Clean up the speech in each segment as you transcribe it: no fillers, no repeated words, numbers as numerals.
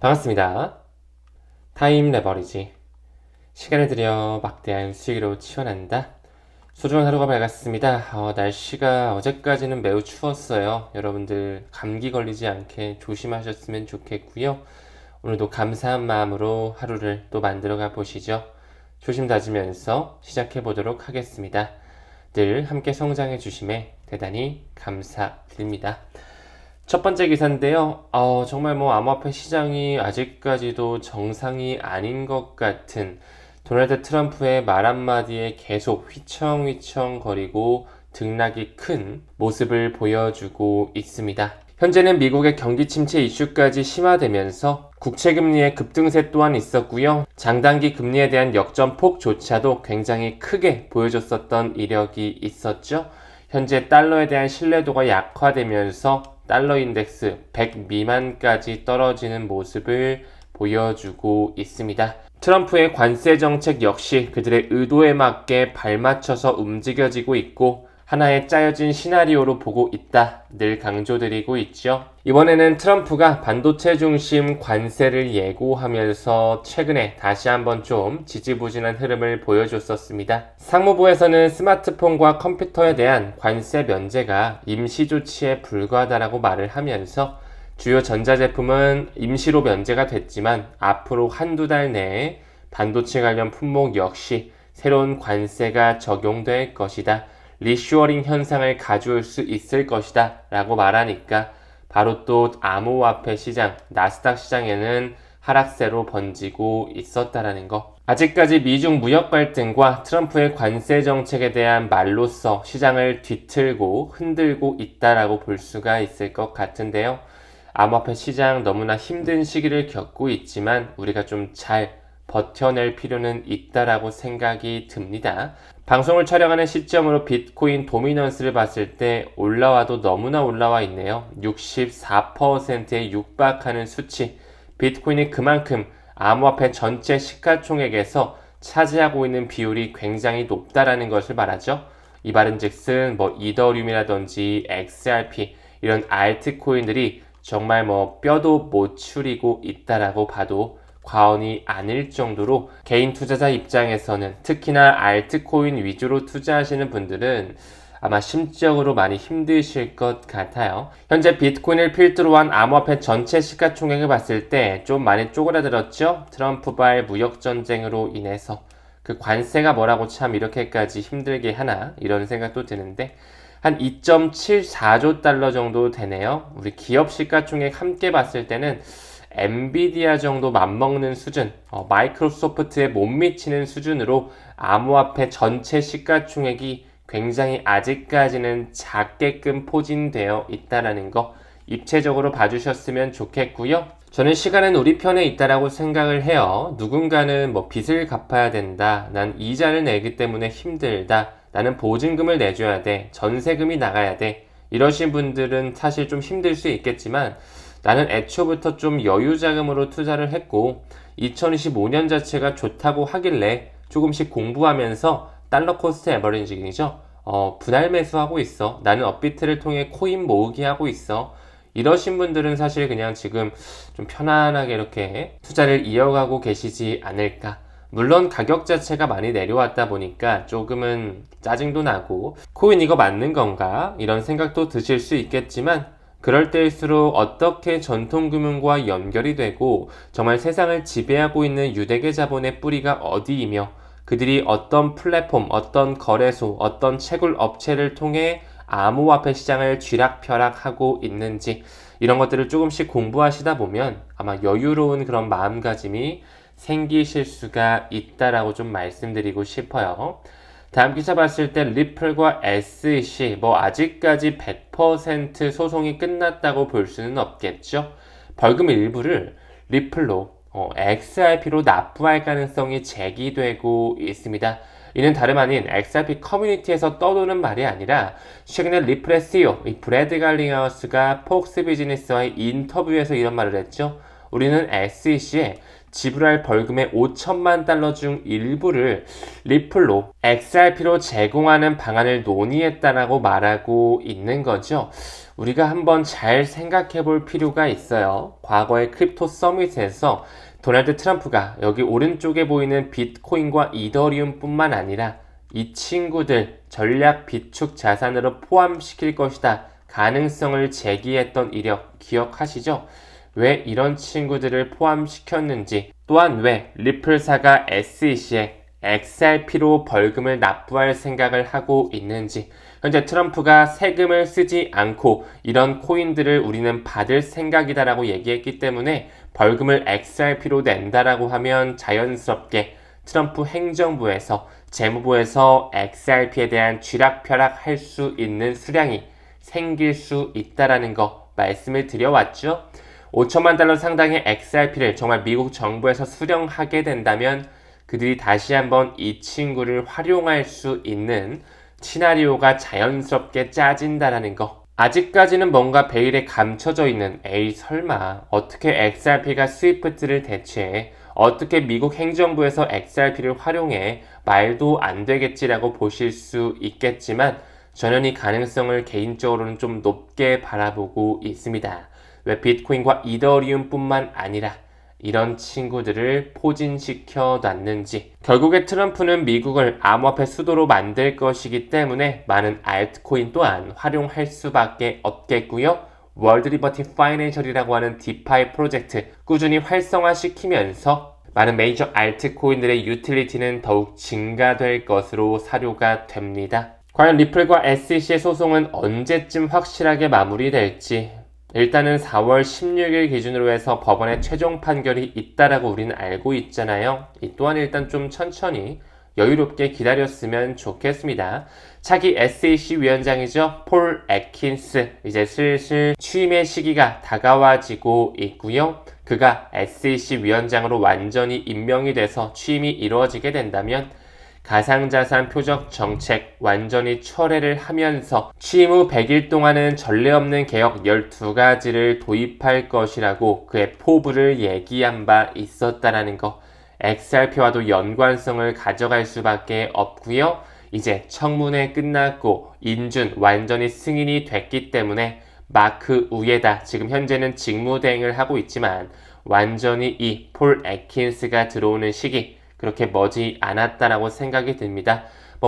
반갑습니다. 타임 레버리지. 시간을 들여 막대한 수익으로 치환한다. 소중한 하루가 밝았습니다. 날씨가 어제까지는 매우 추웠어요. 여러분들 감기 걸리지 않게 조심하셨으면 좋겠고요. 오늘도 감사한 마음으로 하루를 또 만들어가 보시죠. 조심 다지면서 시작해 보도록 하겠습니다. 늘 함께 성장해 주심에 대단히 감사드립니다. 첫 번째 기사인데요. 정말 암호화폐 시장이 아직까지도 정상이 아닌 것 같은 도널드 트럼프의 말 한마디에 계속 휘청휘청 거리고 등락이 큰 모습을 보여주고 있습니다. 현재는 미국의 경기 침체 이슈까지 심화되면서 국채금리의 급등세 또한 있었고요. 장단기 금리에 대한 역전폭조차도 굉장히 크게 보여줬었던 이력이 있었죠. 현재 달러에 대한 신뢰도가 약화되면서 달러 인덱스 100 미만까지 떨어지는 모습을 보여주고 있습니다. 트럼프의 관세 정책 역시 그들의 의도에 맞게 발맞춰서 움직여지고 있고 하나의 짜여진 시나리오로 보고 있다. 늘 강조드리고 있죠. 이번에는 트럼프가 반도체 중심 관세를 예고하면서 최근에 다시 한번 좀 지지부진한 흐름을 보여줬었습니다. 상무부에서는 스마트폰과 컴퓨터에 대한 관세 면제가 임시 조치에 불과하다라고 말을 하면서 주요 전자제품은 임시로 면제가 됐지만 앞으로 한두 달 내에 반도체 관련 품목 역시 새로운 관세가 적용될 것이다. 리쇼어링 현상을 가져올 수 있을 것이다 라고 말하니까 바로 또 암호화폐 시장, 나스닥 시장에는 하락세로 번지고 있었다라는 거. 아직까지 미중 무역 갈등과 트럼프의 관세 정책에 대한 말로써 시장을 뒤틀고 흔들고 있다라고 볼 수가 있을 것 같은데요. 암호화폐 시장 너무나 힘든 시기를 겪고 있지만 우리가 좀 잘 버텨낼 필요는 있다라고 생각이 듭니다. 방송을 촬영하는 시점으로 비트코인 도미넌스를 봤을 때 올라와도 너무나 올라와 있네요. 64%에 육박하는 수치. 비트코인이 그만큼 암호화폐 전체 시가총액에서 차지하고 있는 비율이 굉장히 높다라는 것을 말하죠. 이 말은즉슨 이더리움이라든지 XRP 이런 알트코인들이 정말 뼈도 못 추리고 있다라고 봐도 과언이 아닐 정도로 개인 투자자 입장에서는 특히나 알트코인 위주로 투자하시는 분들은 아마 심적으로 많이 힘드실 것 같아요. 현재 비트코인을 필두로 한 암호화폐 전체 시가총액을 봤을 때 좀 많이 쪼그라들었죠? 트럼프발 무역전쟁으로 인해서 그 관세가 뭐라고 참 이렇게까지 힘들게 하나 이런 생각도 드는데 한 2.74조 달러 정도 되네요. 우리 기업 시가총액 함께 봤을 때는 엔비디아 정도 맞먹는 수준, 마이크로소프트에 못 미치는 수준으로 암호화폐 전체 시가총액이 굉장히 아직까지는 작게끔 포진되어 있다는 거 입체적으로 봐주셨으면 좋겠고요. 저는 시간은 우리 편에 있다라고 생각을 해요. 누군가는 빚을 갚아야 된다. 난 이자를 내기 때문에 힘들다. 나는 보증금을 내줘야 돼. 전세금이 나가야 돼. 이러신 분들은 사실 좀 힘들 수 있겠지만 나는 애초부터 좀 여유자금으로 투자를 했고 2025년 자체가 좋다고 하길래 조금씩 공부하면서 달러 코스트 에버리징이죠. 분할 매수하고 있어. 나는 업비트를 통해 코인 모으기 하고 있어. 이러신 분들은 사실 그냥 지금 좀 편안하게 이렇게 투자를 이어가고 계시지 않을까. 물론 가격 자체가 많이 내려왔다 보니까 조금은 짜증도 나고 코인 이거 맞는 건가? 이런 생각도 드실 수 있겠지만 그럴 때일수록 어떻게 전통금융과 연결이 되고 정말 세상을 지배하고 있는 유대계 자본의 뿌리가 어디이며 그들이 어떤 플랫폼, 어떤 거래소, 어떤 채굴 업체를 통해 암호화폐 시장을 쥐락펴락하고 있는지 이런 것들을 조금씩 공부하시다 보면 아마 여유로운 그런 마음가짐이 생기실 수가 있다라고 좀 말씀드리고 싶어요. 다음 기사 봤을 때 리플과 SEC 아직까지 100% 소송이 끝났다고 볼 수는 없겠죠. 벌금 일부를 리플로 XRP로 납부할 가능성이 제기되고 있습니다. 이는 다름 아닌 XRP 커뮤니티에서 떠도는 말이 아니라 최근에 리플의 CEO 브래드 갈링하우스가 폭스 비즈니스와의 인터뷰에서 이런 말을 했죠. 우리는 SEC에 지불할 벌금의 5천만 달러 중 일부를 리플로 XRP로 제공하는 방안을 논의했다라고 말하고 있는 거죠. 우리가 한번 잘 생각해 볼 필요가 있어요. 과거의 크립토 서밋에서 도널드 트럼프가 여기 오른쪽에 보이는 비트코인과 이더리움 뿐만 아니라 이 친구들 전략 비축 자산으로 포함시킬 것이다 가능성을 제기했던 이력 기억하시죠? 왜 이런 친구들을 포함시켰는지, 또한 왜 리플사가 SEC에 XRP로 벌금을 납부할 생각을 하고 있는지, 현재 트럼프가 세금을 쓰지 않고 이런 코인들을 우리는 받을 생각이다라고 얘기했기 때문에 벌금을 XRP로 낸다라고 하면 자연스럽게 트럼프 행정부에서 재무부에서 XRP에 대한 쥐락펴락 할 수 있는 수량이 생길 수 있다라는 거 말씀을 드려왔죠. 5천만 달러 상당의 XRP를 정말 미국 정부에서 수령하게 된다면 그들이 다시 한번 이 친구를 활용할 수 있는 시나리오가 자연스럽게 짜진다라는 거. 아직까지는 뭔가 베일에 감춰져 있는 에이 설마 어떻게 XRP가 스위프트를 대체해 어떻게 미국 행정부에서 XRP를 활용해 말도 안 되겠지라고 보실 수 있겠지만 저는 이 가능성을 개인적으로는 좀 높게 바라보고 있습니다. 왜 비트코인과 이더리움 뿐만 아니라 이런 친구들을 포진시켜 놨는지. 결국에 트럼프는 미국을 암호화폐 수도로 만들 것이기 때문에 많은 알트코인 또한 활용할 수밖에 없겠고요. 월드 리버티 파이낸셜이라고 하는 디파이 프로젝트 꾸준히 활성화시키면서 많은 메이저 알트코인들의 유틸리티는 더욱 증가될 것으로 사료가 됩니다. 과연 리플과 SEC의 소송은 언제쯤 확실하게 마무리될지, 일단은 4월 16일 기준으로 해서 법원의 최종 판결이 있다라고 우리는 알고 있잖아요. 이 또한 일단 좀 천천히 여유롭게 기다렸으면 좋겠습니다. 차기 SEC 위원장이죠. 폴 애킨스, 이제 슬슬 취임의 시기가 다가와지고 있고요. 그가 SEC 위원장으로 완전히 임명이 돼서 취임이 이루어지게 된다면 가상자산 표적 정책 완전히 철회를 하면서 취임 후 100일 동안은 전례 없는 개혁 12가지를 도입할 것이라고 그의 포부를 얘기한 바 있었다라는 거. XRP와도 연관성을 가져갈 수밖에 없고요. 이제 청문회 끝났고 인준 완전히 승인이 됐기 때문에 마크 우에다, 지금 현재는 직무대행을 하고 있지만 완전히 이 폴 애킨스가 들어오는 시기 그렇게 머지 않았다라고 생각이 듭니다.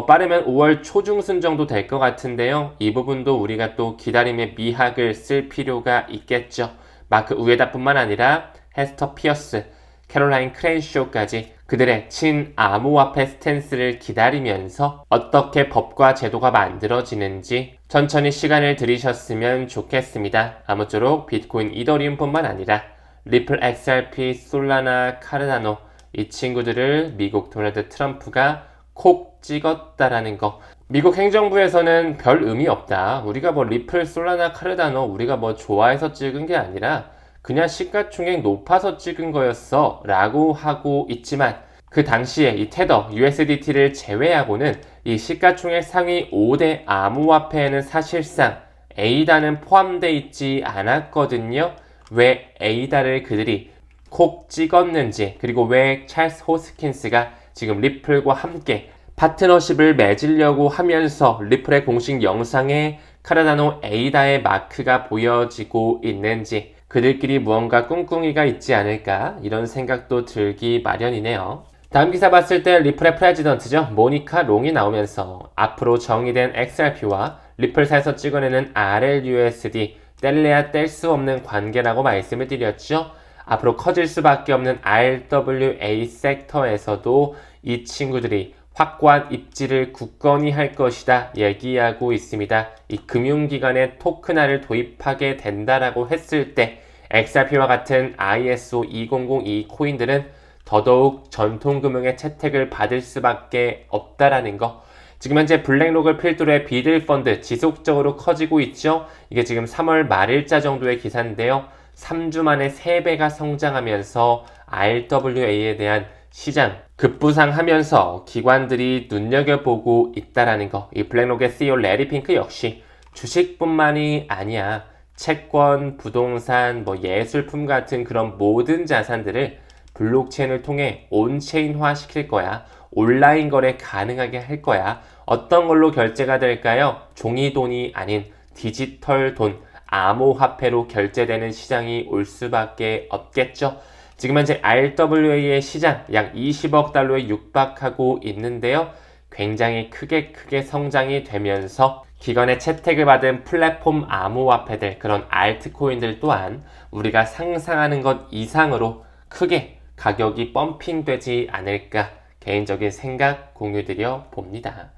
빠르면 5월 초중순 정도 될 것 같은데요. 이 부분도 우리가 또 기다림의 미학을 쓸 필요가 있겠죠. 마크 우에다뿐만 아니라 헤스터 피어스, 캐롤라인 크렌쇼까지 그들의 친암호화폐 스탠스를 기다리면서 어떻게 법과 제도가 만들어지는지 천천히 시간을 들이셨으면 좋겠습니다. 아무쪼록 비트코인, 이더리움뿐만 아니라 리플, XRP, 솔라나, 카르다노 이 친구들을 미국 도널드 트럼프가 콕 찍었다라는 거. 미국 행정부에서는 별 의미 없다. 우리가 리플, 솔라나, 카르다노 우리가 좋아해서 찍은 게 아니라 그냥 시가총액 높아서 찍은 거였어 라고 하고 있지만 그 당시에 이 테더, USDT를 제외하고는 이 시가총액 상위 5대 암호화폐에는 사실상 에이다는 포함되어 있지 않았거든요. 왜 에이다를 그들이 콕 찍었는지, 그리고 왜 찰스 호스킨스가 지금 리플과 함께 파트너십을 맺으려고 하면서 리플의 공식 영상에 카르다노 에이다의 마크가 보여지고 있는지, 그들끼리 무언가 꿍꿍이가 있지 않을까 이런 생각도 들기 마련이네요. 다음 기사 봤을 때 리플의 프레지던트죠. 모니카 롱이 나오면서 앞으로 정의된 XRP와 리플사에서 찍어내는 RLUSD 뗄래야 뗄 수 없는 관계라고 말씀을 드렸죠. 앞으로 커질 수밖에 없는 RWA 섹터에서도 이 친구들이 확고한 입지를 굳건히 할 것이다 얘기하고 있습니다. 이 금융기관의 토큰화를 도입하게 된다라고 했을 때 XRP와 같은 ISO 2002 코인들은 더더욱 전통금융의 채택을 받을 수밖에 없다라는 거. 지금 현재 블랙록을 필두로 해 비들 펀드 지속적으로 커지고 있죠. 이게 지금 3월 말일자 정도의 기사인데요. 3주 만에 3배가 성장하면서 RWA에 대한 시장 급부상하면서 기관들이 눈여겨보고 있다라는 거. 이 블랙록의 CEO 레리 핑크 역시 주식뿐만이 아니야. 채권, 부동산, 예술품 같은 그런 모든 자산들을 블록체인을 통해 온체인화 시킬 거야. 온라인 거래 가능하게 할 거야. 어떤 걸로 결제가 될까요? 종이돈이 아닌 디지털 돈, 암호화폐로 결제되는 시장이 올 수밖에 없겠죠. 지금 현재 RWA의 시장 약 20억 달러에 육박하고 있는데요. 굉장히 크게 성장이 되면서 기관의 채택을 받은 플랫폼 암호화폐들, 그런 알트코인들 또한 우리가 상상하는 것 이상으로 크게 가격이 펌핑되지 않을까 개인적인 생각 공유드려 봅니다.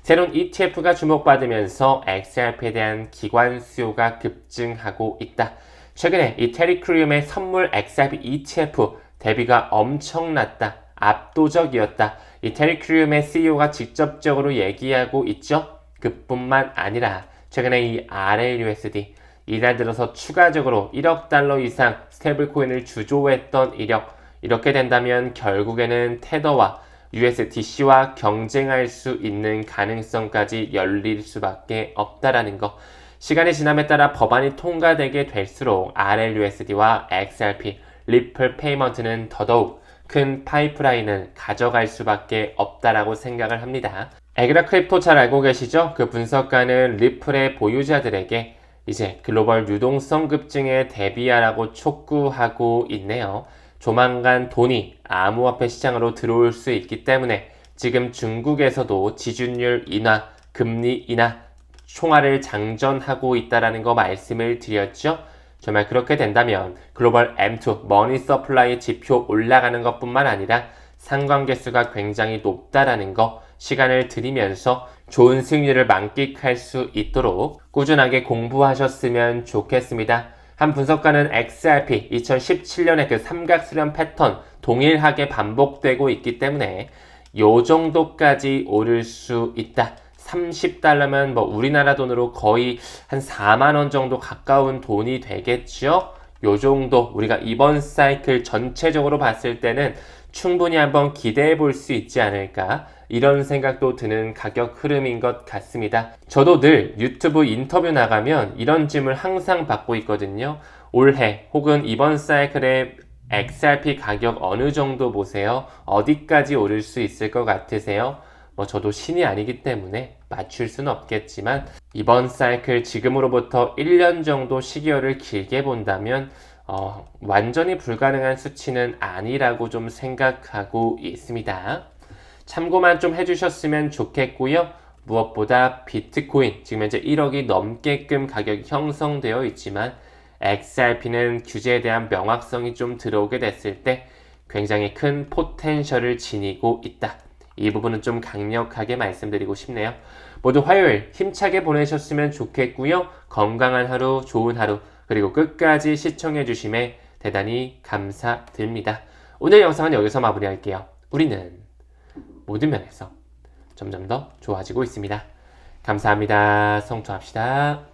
새로운 ETF가 주목받으면서 XRP에 대한 기관 수요가 급증하고 있다. 최근에 이테리크리움의 선물 XRP ETF 대비가 엄청났다. 압도적이었다. 이테리크리움의 CEO가 직접적으로 얘기하고 있죠. 그뿐만 아니라 최근에 이 RLUSD 이달 들어서 추가적으로 1억 달러 이상 스테이블코인을 주조했던 이력, 이렇게 된다면 결국에는 테더와 USDC와 경쟁할 수 있는 가능성까지 열릴 수밖에 없다라는 거. 시간이 지남에 따라 법안이 통과되게 될수록 RLUSD와 XRP, 리플 페이먼트는 더더욱 큰 파이프라인을 가져갈 수밖에 없다라고 생각을 합니다. 에그라 크립토 잘 알고 계시죠? 그 분석가는 리플의 보유자들에게 이제 글로벌 유동성 급증에 대비하라고 촉구하고 있네요. 조만간 돈이 암호화폐 시장으로 들어올 수 있기 때문에 지금 중국에서도 지준율 인하, 금리 인하, 총알을 장전하고 있다는 거 말씀을 드렸죠. 정말 그렇게 된다면 글로벌 M2, 머니 서플라이 지표 올라가는 것뿐만 아니라 상관계 수가 굉장히 높다라는 거 시간을 들이면서 좋은 승률을 만끽할 수 있도록 꾸준하게 공부하셨으면 좋겠습니다. 한 분석가는 XRP 2017년의 그 삼각수렴 패턴 동일하게 반복되고 있기 때문에 요 정도까지 오를 수 있다. 30달러면 뭐 우리나라 돈으로 거의 한 4만원 정도 가까운 돈이 되겠죠? 요 정도 우리가 이번 사이클 전체적으로 봤을 때는 충분히 한번 기대해 볼 수 있지 않을까, 이런 생각도 드는 가격 흐름인 것 같습니다. 저도 늘 유튜브 인터뷰 나가면 이런 질문을 항상 받고 있거든요. 올해 혹은 이번 사이클에 XRP 가격 어느 정도 보세요? 어디까지 오를 수 있을 것 같으세요? 저도 신이 아니기 때문에 맞출 수는 없겠지만 이번 사이클 지금으로부터 1년 정도 시기열을 길게 본다면 완전히 불가능한 수치는 아니라고 좀 생각하고 있습니다. 참고만 좀 해주셨으면 좋겠고요. 무엇보다 비트코인 지금 현재 1억이 넘게끔 가격이 형성되어 있지만 XRP는 규제에 대한 명확성이 좀 들어오게 됐을 때 굉장히 큰 포텐셜을 지니고 있다. 이 부분은 좀 강력하게 말씀드리고 싶네요. 모두 화요일 힘차게 보내셨으면 좋겠고요. 건강한 하루, 좋은 하루, 그리고 끝까지 시청해 주심에 대단히 감사드립니다. 오늘 영상은 여기서 마무리할게요. 우리는 모든 면에서 점점 더 좋아지고 있습니다. 감사합니다. 성투합시다.